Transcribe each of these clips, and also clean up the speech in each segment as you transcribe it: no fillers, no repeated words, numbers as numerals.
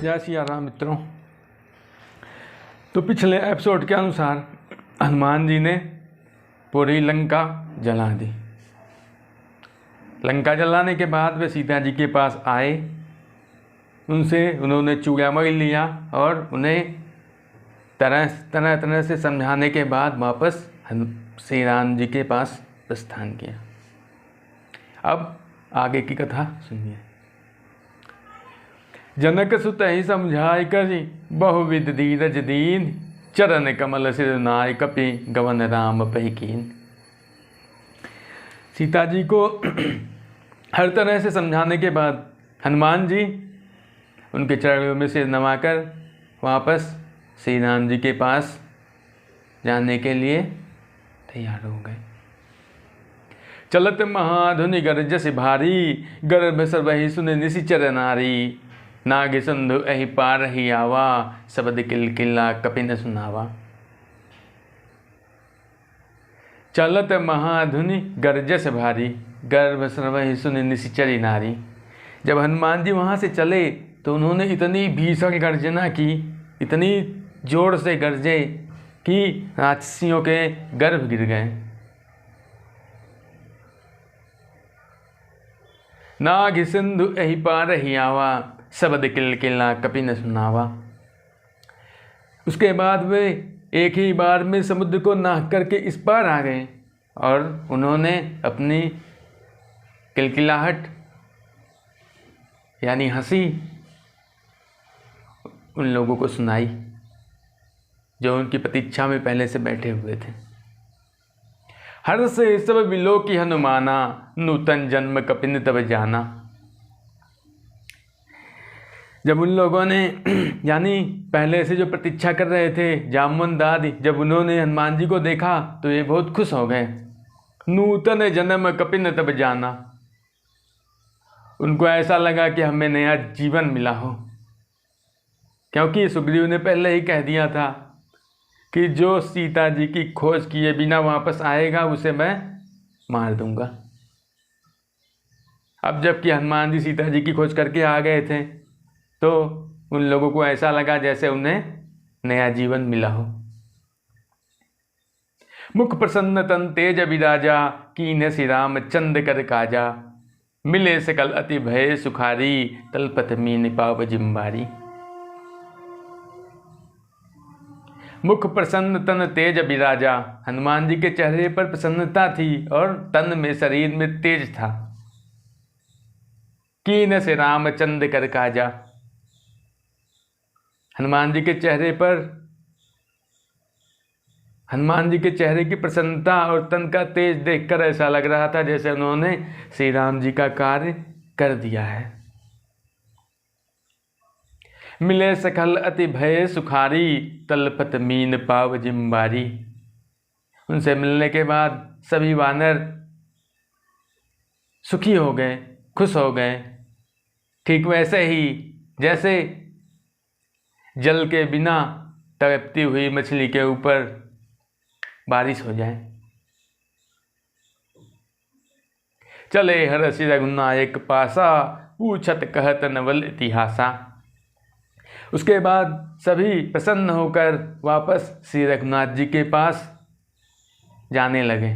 जय सिया राम मित्रों। तो पिछले एपिसोड के अनुसार हनुमान जी ने पूरी लंका जला दी। लंका जलाने के बाद वे सीता जी के पास आए, उन्होंने चूड़ामणि लिया और उन्हें तरह से समझाने के बाद वापस श्री राम जी के पास प्रस्थान किया। अब आगे की कथा सुनिए। जनक सुत ही समझाय करि बहुविध धीरज दीन, चरण कमल सिर नाय कपि गवन राम पहि कीन। सीता जी को हर तरह से समझाने के बाद हनुमान जी उनके चरणों में सिर नवाकर वापस श्री राम जी के पास जाने के लिए तैयार हो गए। चलत महाधुनि गरजस भारी, गर्भ सर्वहि सुनि निशिचर नारी। नाग सिंधु एहि पार ही आवा, शब्द किलकिला कपि न सुनावा। चलत महाधुनि गरजस भारी, गर्भ सर्वहि सुनि निशिचरी नारी। जब हनुमान जी वहाँ से चले तो उन्होंने इतनी भीषण गर्जना की, इतनी जोर से गरजे कि राक्षसियों के गर्भ गिर गए। नाग सिंधु एहि पार ही आवा, शब्द किलकिला कपि न सुनावा। उसके बाद वे एक ही बार में समुद्र को नाह करके इस पार आ गए और उन्होंने अपनी किलकिलाहट यानी हंसी उन लोगों को सुनाई जो उनकी प्रतीक्षा में पहले से बैठे हुए थे। हर से सब विलो की हनुमाना, नूतन जन्म कपिन तब जाना। जब उन लोगों ने यानी पहले से जो प्रतीक्षा कर रहे थे जामुन दादी, जब उन्होंने हनुमान जी को देखा तो ये बहुत खुश हो गए। नूतन जन्म कपिन तब जाना, उनको ऐसा लगा कि हमें नया जीवन मिला हो, क्योंकि सुग्रीव ने पहले ही कह दिया था कि जो सीता जी की खोज किए बिना वापस आएगा उसे मैं मार दूंगा। अब जबकि हनुमान जी सीता जी की खोज करके आ गए थे तो उन लोगों को ऐसा लगा जैसे उन्हें नया जीवन मिला हो। मुख प्रसन्न तन तेज अभिराजा, कीन्ह श्री राम चंद कर काजा। मिले सकल अति भय सुखारी, तलपत मीन पाव जिम्बारी। मुख प्रसन्न तन तेज अभिराजा, हनुमान जी के चेहरे पर प्रसन्नता थी और तन में शरीर में तेज था। कीन्ह श्री राम चंद कर काजा, हनुमान जी के चेहरे की प्रसन्नता और तन का तेज देखकर ऐसा लग रहा था जैसे उन्होंने श्री राम जी का कार्य कर दिया है। मिले सकल अति भय सुखारी, तलपत मीन पाव जिम्बारी। उनसे मिलने के बाद सभी वानर सुखी हो गए, खुश हो गए, ठीक वैसे ही जैसे जल के बिना तड़पती हुई मछली के ऊपर बारिश हो जाए। चले हरषि रघुनायक पासा, पूछत कहत नवल इतिहासा। उसके बाद सभी प्रसन्न होकर वापस श्री रघुनाथ जी के पास जाने लगे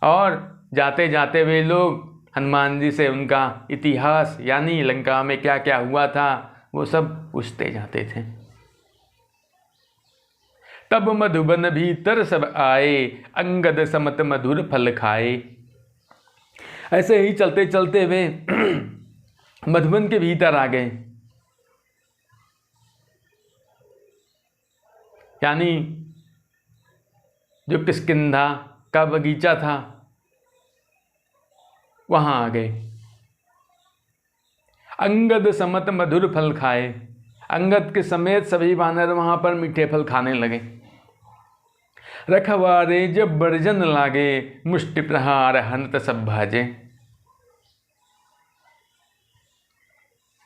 और जाते जाते वे लोग हनुमान जी से उनका इतिहास यानी लंका में क्या क्या हुआ था वो सब पूछते जाते थे। तब मधुबन भीतर सब आए, अंगद समत मधुर फल खाए। ऐसे ही चलते चलते वे मधुबन के भीतर आ गए, यानी जो किष्किंधा का बगीचा था वहां आ गए। अंगद समत मधुर फल खाए, अंगद के समेत सभी वानर वहां पर मीठे फल खाने लगे। रखवारे जब बरजन लागे, मुष्टि प्रहार हनत सब भाजे।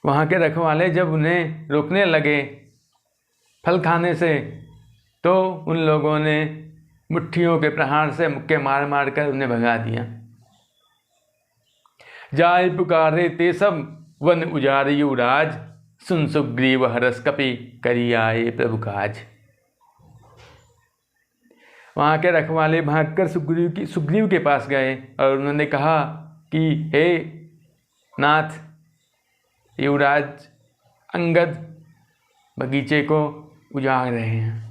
वहां के रखवाले जब उन्हें रोकने लगे फल खाने से तो उन लोगों ने मुट्ठियों के प्रहार से मुक्के मार मार कर उन्हें भगा दिया। जाय पुकारे ते सब वन उजारियु राज, सुन सुग्रीव हरस कपि करी आए प्रभु काज। वहाँ के रखवाले भागकर सुग्रीव के पास गए और उन्होंने कहा कि हे नाथ, युवराज अंगद बगीचे को उजाड़ रहे हैं।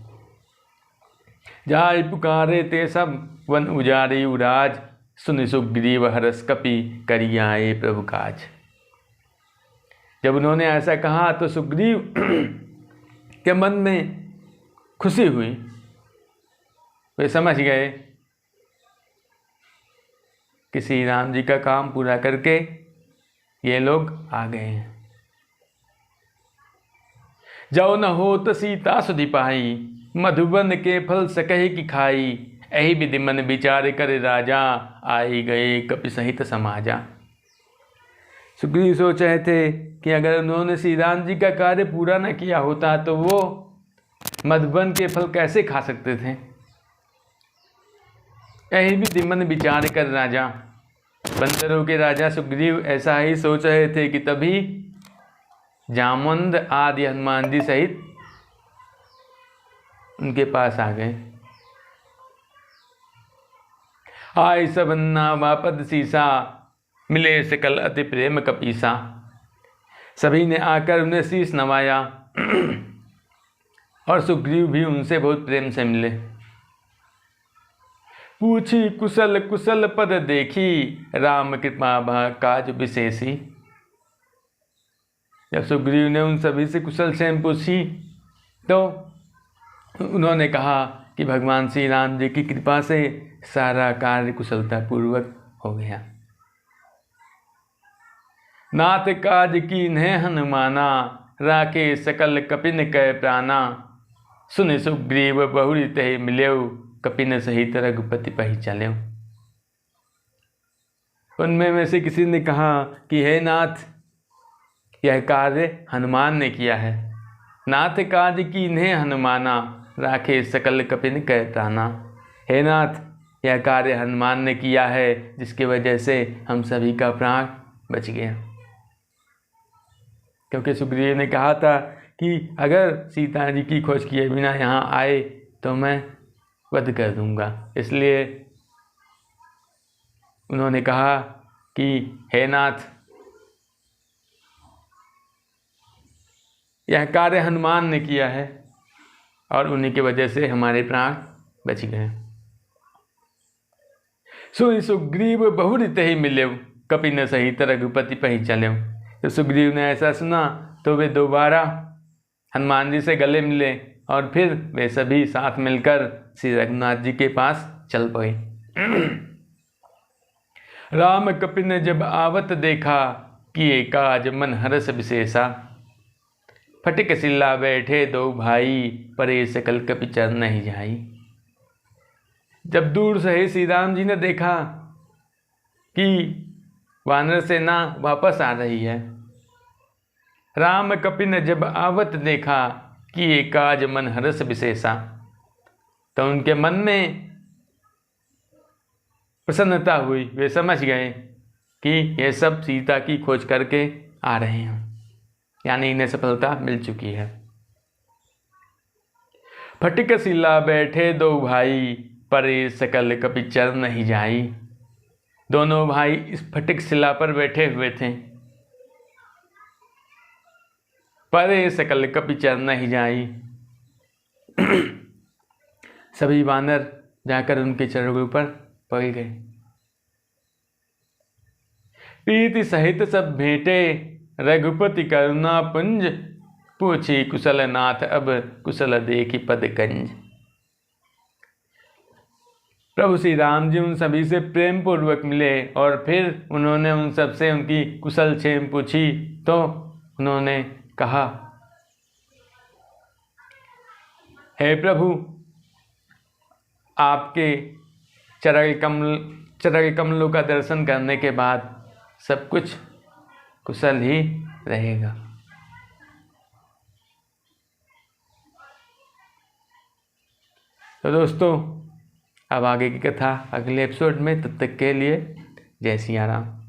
जाय पुकारे ते सब वन उजारे युवराज, सुन सुग्रीव हरस कपि करी आए प्रभु काज। जब उन्होंने ऐसा कहा तो सुग्रीव के मन में खुशी हुई। वे समझ गए कि श्री राम जी का काम पूरा करके ये लोग आ गए हैं। जो न होत सीता सुधि पाई, मधुबन के फल सकहि की खाई। एहि विधि मन विचार कर राजा, आई गए कपि सहित समाजा। सुग्रीव सोच रहे थे कि अगर उन्होंने श्री राम जी का कार्य पूरा न किया होता तो वो मधुबन के फल कैसे खा सकते थे। यही भी मन विचार कर राजा, बंदरों के राजा सुग्रीव ऐसा ही सोच रहे थे कि तभी जामवंत आदि हनुमान जी सहित उनके पास आ गए। आय सबन्ना वापद सीसा, मिले सकल अति प्रेम कपीसा। सभी ने आकर उन्हें शीश नवाया और सुग्रीव भी उनसे बहुत प्रेम से मिले। पूछी कुशल कुशल पद देखी, राम कृपा भा काज विशेषी। जब सुग्रीव ने उन सभी से कुशल क्षेम पूछी तो उन्होंने कहा कि भगवान श्री राम जी की कृपा से सारा कार्य कुशलता पूर्वक हो गया। नाथ काज कीन्हे हनुमाना, राखे सकल कपिन कै प्राणा। सुन सुग्रीव बहुरी तहि मिल्यौ, कपिन सहित रघुपति पहि चल्यौ। उनमें में से किसी ने कहा कि हे नाथ, यह कार्य हनुमान ने किया है। नाथ काज कीन्हे हनुमाना, राखे सकल कपिन कै प्राणा। हे नाथ, यह कार्य हनुमान ने किया है जिसकी वजह से हम सभी का प्राण बच गया। क्योंकि सुग्रीव ने कहा था कि अगर सीता जी की खोज किए बिना यहाँ आए तो मैं वध कर दूंगा। इसलिए उन्होंने कहा कि हे नाथ, यह कार्य हनुमान ने किया है और उन्हीं की वजह से हमारे प्राण बच गए। सुन सुग्रीव बहुरी तहि मिल्यौ, कपिन सहित रघुपति पहि चल्यौ। तो सुग्रीव ने ऐसा सुना तो वे दोबारा हनुमान जी से गले मिले और फिर वे सभी साथ मिलकर श्री रघुनाथ जी के पास चल पड़े। राम कपिन जब आवत देखा, किए काज मन हरस विशेषा। फटिक सिल्ला बैठे दो भाई, परे सकल कपि चर नहीं जाई। जब दूर से ही श्री राम जी ने देखा कि वानर सेना वापस आ रही है। राम कपिन जब आवत देखा, किए काज मन हरस विशेषा। तो उनके मन में प्रसन्नता हुई। वे समझ गए कि ये सब सीता की खोज करके आ रहे हैं, यानी इन्हें सफलता मिल चुकी है। फटिक सिला बैठे दो भाई, परे सकल कपि चर नहीं जाई। दोनों भाई इस फटिक शिला पर बैठे हुए थे। परे सकल कपि चर नहीं जाई। सभी वानर जाकर उनके चरणों पर पड़ गए। प्रीति सहित सब भेंटे, रघुपति करुणा पुंज। पूछी कुशल नाथ अब, कुशल देखी पद कंज। प्रभु श्री राम जी उन सभी से प्रेम पूर्वक मिले और फिर उन्होंने उन सब से उनकी कुशल क्षेम पूछी तो उन्होंने कहा, हे प्रभु, आपके चरण कमलों का दर्शन करने के बाद सब कुछ कुशल ही रहेगा। तो दोस्तों, अब आगे की कथा अगले एपिसोड में। तब तक के लिए जय सिया राम।